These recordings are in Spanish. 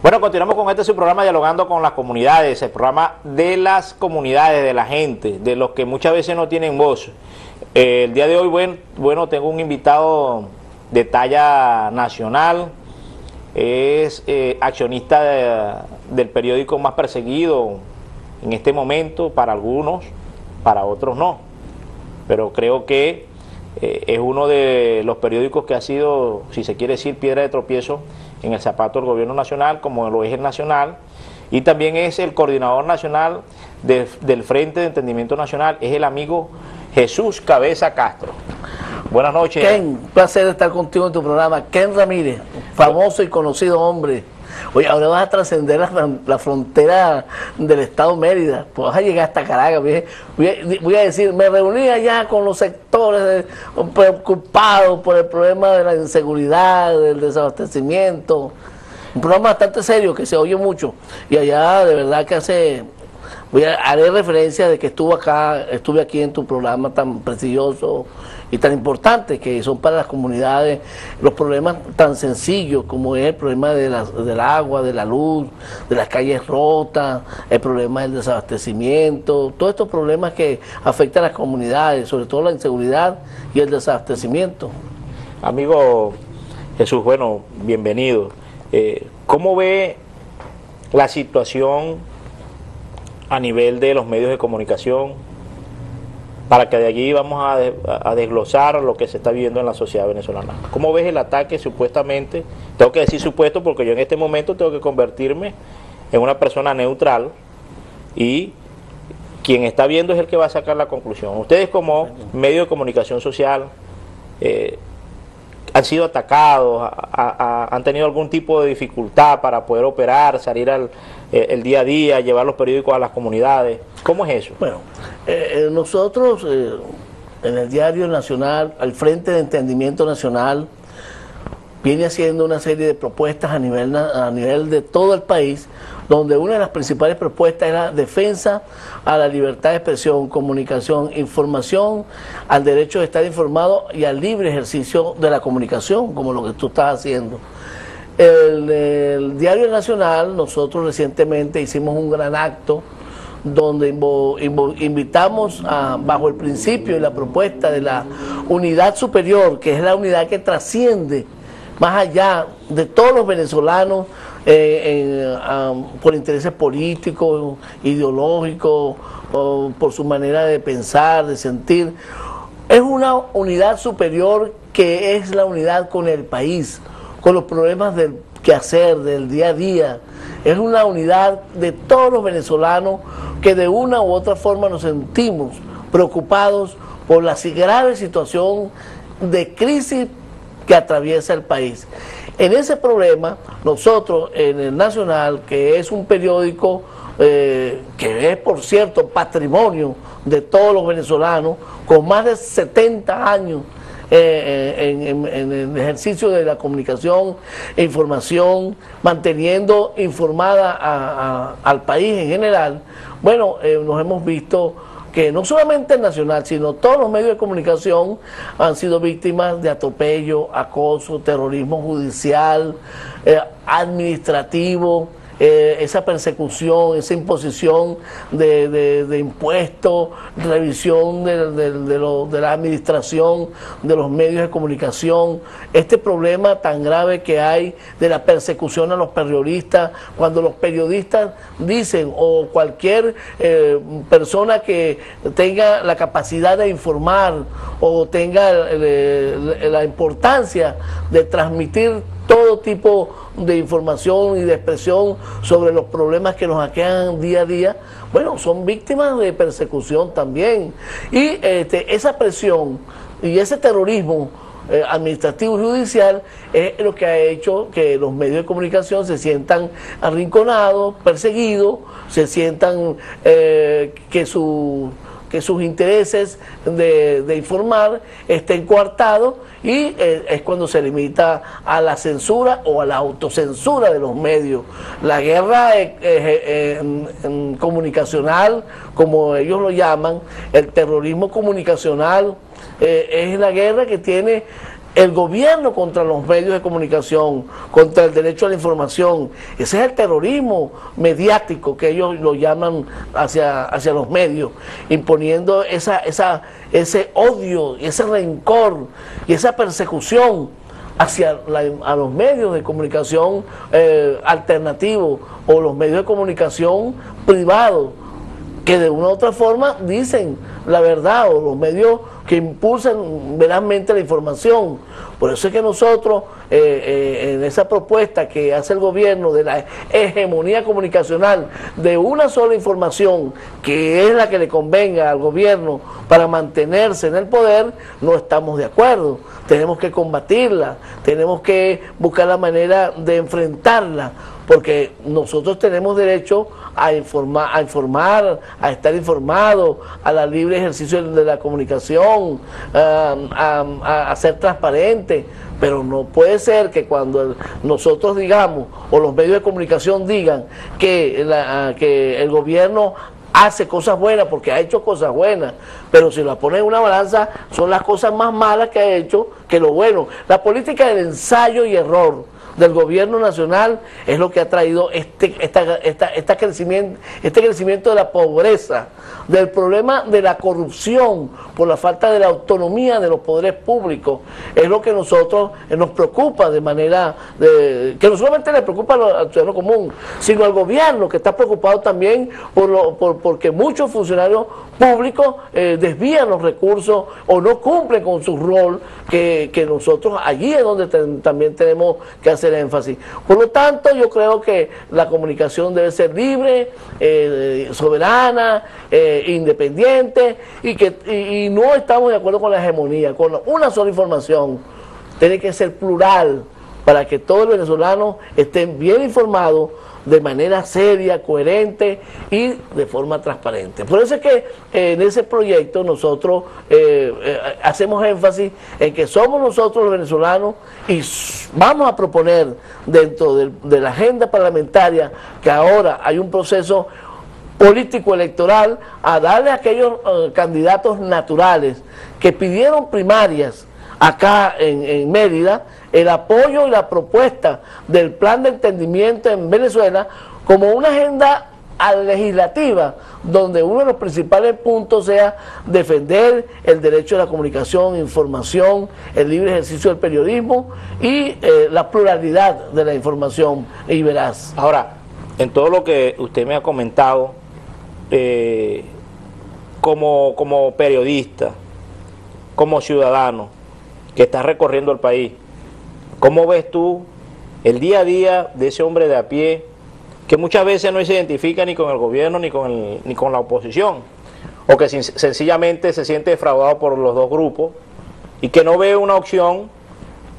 Bueno, continuamos con este su programa Dialogando con las Comunidades, el programa de las comunidades, de la gente, de los que muchas veces no tienen voz. El día de hoy, bueno, tengo un invitado de talla nacional, es accionista del periódico más perseguido en este momento, para algunos, para otros no, pero creo que es uno de los periódicos que ha sido, si se quiere decir, piedra de tropiezo en el zapato del gobierno nacional, como lo es el nacional, y también es el coordinador nacional del Frente de Entendimiento Nacional, es el amigo Jesús Cabeza Castro. Buenas noches. Ken, un placer estar contigo en tu programa. Ken Ramírez, famoso y conocido hombre. Oye, ahora vas a trascender la frontera del estado Mérida, pues vas a llegar hasta Caracas. Voy a decir, me reuní allá con los sectores preocupados por el problema de la inseguridad, del desabastecimiento. Un programa bastante serio que se oye mucho. Y allá de verdad que haré referencia de que estuve aquí en tu programa tan prestigioso y tan importante, que son para las comunidades los problemas tan sencillos como es el problema del agua, de la luz, de las calles rotas, el problema del desabastecimiento, todos estos problemas que afectan a las comunidades, sobre todo la inseguridad y el desabastecimiento. Amigo Jesús, bueno, bienvenido. ¿Cómo ve la situación a nivel de los medios de comunicación, para que de allí vamos a desglosar lo que se está viviendo en la sociedad venezolana? ¿Cómo ves el ataque supuestamente? Tengo que decir supuesto porque yo en este momento tengo que convertirme en una persona neutral y quien está viendo es el que va a sacar la conclusión. Ustedes como medio de comunicación social han sido atacados, han tenido algún tipo de dificultad para poder operar, salir el día a día, llevar los periódicos a las comunidades. ¿Cómo es eso? Bueno, nosotros en el Diario Nacional, al Frente de Entendimiento Nacional, viene haciendo una serie de propuestas a nivel de todo el país, donde una de las principales propuestas es la defensa a la libertad de expresión, comunicación, información, al derecho de estar informado y al libre ejercicio de la comunicación, como lo que tú estás haciendo. El Diario Nacional, nosotros recientemente hicimos un gran acto donde invitamos bajo el principio y la propuesta de la unidad superior, que es la unidad que trasciende más allá de todos los venezolanos por intereses políticos, ideológicos, por su manera de pensar, de sentir. Es una unidad superior que es la unidad con el país, con los problemas del quehacer, del día a día. Es una unidad de todos los venezolanos que de una u otra forma nos sentimos preocupados por la grave situación de crisis que atraviesa el país. En ese problema, nosotros en el Nacional, que es un periódico que es, por cierto, patrimonio de todos los venezolanos, con más de 70 años en el ejercicio de la comunicación e información, manteniendo informada al país en general, bueno, nos hemos visto que no solamente el Nacional, sino todos los medios de comunicación han sido víctimas de atropello, acoso, terrorismo judicial, administrativo, esa persecución, esa imposición de impuestos, revisión de la administración de los medios de comunicación, este problema tan grave que hay de la persecución a los periodistas, cuando los periodistas dicen, o cualquier persona que tenga la capacidad de informar o tenga la importancia de transmitir todo tipo de información y de expresión sobre los problemas que nos aquejan día a día, bueno, son víctimas de persecución también. Y esa presión y ese terrorismo administrativo y judicial es lo que ha hecho que los medios de comunicación se sientan arrinconados, perseguidos, se sientan que sus intereses de informar estén coartados, y es cuando se limita a la censura o a la autocensura de los medios. La guerra comunicacional, como ellos lo llaman, el terrorismo comunicacional, es la guerra que tiene el gobierno contra los medios de comunicación, contra el derecho a la información. Ese es el terrorismo mediático que ellos lo llaman hacia los medios, imponiendo ese odio, ese rencor y esa persecución hacia a los medios de comunicación alternativos o los medios de comunicación privados, que de una u otra forma dicen la verdad, o los medios que impulsan verazmente la información. Por eso es que nosotros, en esa propuesta que hace el gobierno de la hegemonía comunicacional, de una sola información, que es la que le convenga al gobierno para mantenerse en el poder, no estamos de acuerdo. Tenemos que combatirla, tenemos que buscar la manera de enfrentarla, porque nosotros tenemos derecho a informar, a estar informados, a la libre ejercicio de la comunicación, a ser transparente, pero no puede ser que cuando nosotros digamos, o los medios de comunicación digan que el gobierno hace cosas buenas, porque ha hecho cosas buenas, pero si la ponen en una balanza, son las cosas más malas que ha hecho que lo bueno. La política del ensayo y error del gobierno nacional es lo que ha traído este crecimiento de la pobreza, del problema de la corrupción por la falta de la autonomía de los poderes públicos. Es lo que nosotros nos preocupa, de manera que no solamente le preocupa al ciudadano común, sino al gobierno, que está preocupado también porque muchos funcionarios públicos desvían los recursos o no cumplen con su rol, que nosotros allí es donde también tenemos que hacer énfasis. Por lo tanto, yo creo que la comunicación debe ser libre, soberana, independiente, y no estamos de acuerdo con la hegemonía, con una sola información. Tiene que ser plural para que todos los venezolanos estén bien informados de manera seria, coherente y de forma transparente. Por eso es que en ese proyecto nosotros hacemos énfasis en que somos nosotros los venezolanos, y vamos a proponer dentro de la agenda parlamentaria, que ahora hay un proceso político electoral, a darle a aquellos candidatos naturales que pidieron primarias acá en Mérida, el apoyo y la propuesta del plan de entendimiento en Venezuela como una agenda legislativa, donde uno de los principales puntos sea defender el derecho a la comunicación, información, el libre ejercicio del periodismo y la pluralidad de la información y veraz. Ahora, en todo lo que usted me ha comentado, como periodista, como ciudadano que está recorriendo el país, ¿cómo ves tú el día a día de ese hombre de a pie que muchas veces no se identifica ni con el gobierno ni con la oposición, o que sencillamente se siente defraudado por los dos grupos y que no ve una opción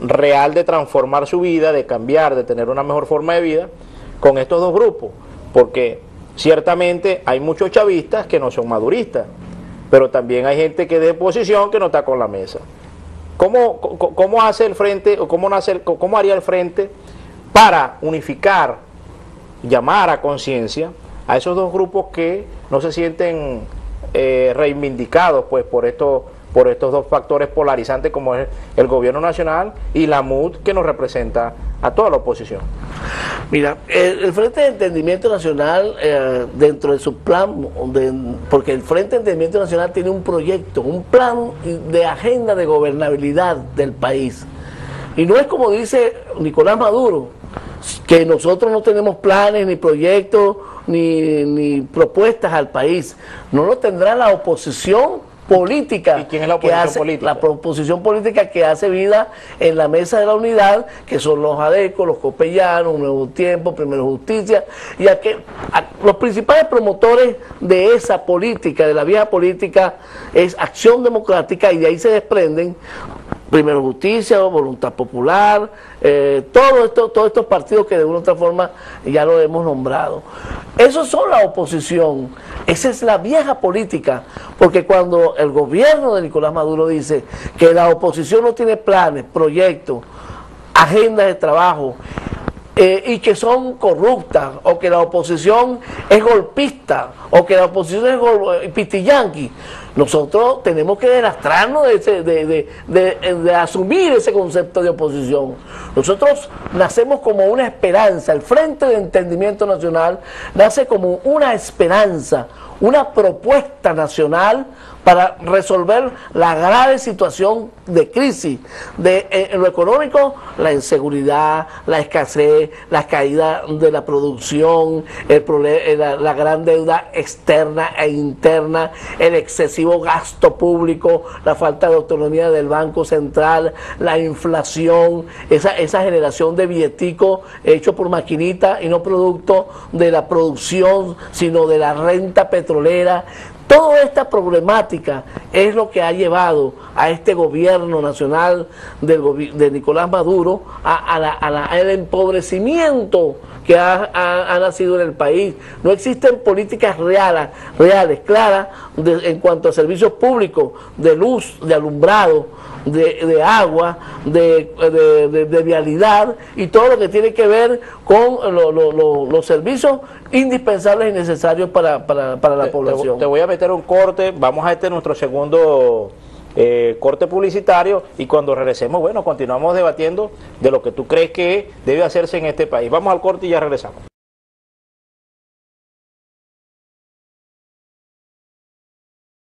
real de transformar su vida, de cambiar, de tener una mejor forma de vida con estos dos grupos? Porque ciertamente hay muchos chavistas que no son maduristas, pero también hay gente que es de oposición que no está con la mesa. ¿Cómo hace el frente, o cómo haría el frente para unificar, llamar a conciencia a esos dos grupos que no se sienten reivindicados pues por estos dos factores polarizantes, como es el gobierno nacional y la MUD, que nos representa a toda la oposición? Mira, el Frente de Entendimiento Nacional, dentro de su plan, porque el Frente de Entendimiento Nacional tiene un proyecto, un plan de agenda de gobernabilidad del país. Y no es como dice Nicolás Maduro, que nosotros no tenemos planes, ni proyectos, ni propuestas al país. No lo tendrá la oposición política. ¿Y quién es la oposición política? La oposición política que hace vida en la mesa de la unidad, que son los ADECO, los copellanos, Nuevo Tiempo, Primero Justicia, y los principales promotores de esa política, de la vieja política, es Acción Democrática, y de ahí se desprenden Primero Justicia, Voluntad Popular, todos estos partidos que de una u otra forma ya lo hemos nombrado. Esos son la oposición, esa es la vieja política, porque cuando el gobierno de Nicolás Maduro dice que la oposición no tiene planes, proyectos, agendas de trabajo, y que son corruptas, o que la oposición es golpista, o que la oposición es pistillanqui. Nosotros tenemos que deslastrarnos de asumir ese concepto de oposición. Nosotros nacemos como una esperanza, el Frente de Entendimiento Nacional nace como una esperanza, una propuesta nacional para resolver la grave situación de crisis, en lo económico, la inseguridad, la escasez, la caída de la producción, la gran deuda externa e interna, el excesivo gasto público, la falta de autonomía del Banco Central, la inflación, esa generación de billetico hecho por maquinita y no producto de la producción, sino de la renta petrolera. Toda esta problemática es lo que ha llevado a este gobierno nacional de Nicolás Maduro al empobrecimiento que ha nacido en el país. No existen políticas reales, claras, en cuanto a servicios públicos, de luz, de alumbrado, de agua, de vialidad y todo lo que tiene que ver con los servicios indispensables y necesarios para la población. Te voy a meter un corte, vamos a nuestro segundo corte publicitario, y cuando regresemos, bueno, continuamos debatiendo de lo que tú crees que debe hacerse en este país. Vamos al corte y ya regresamos.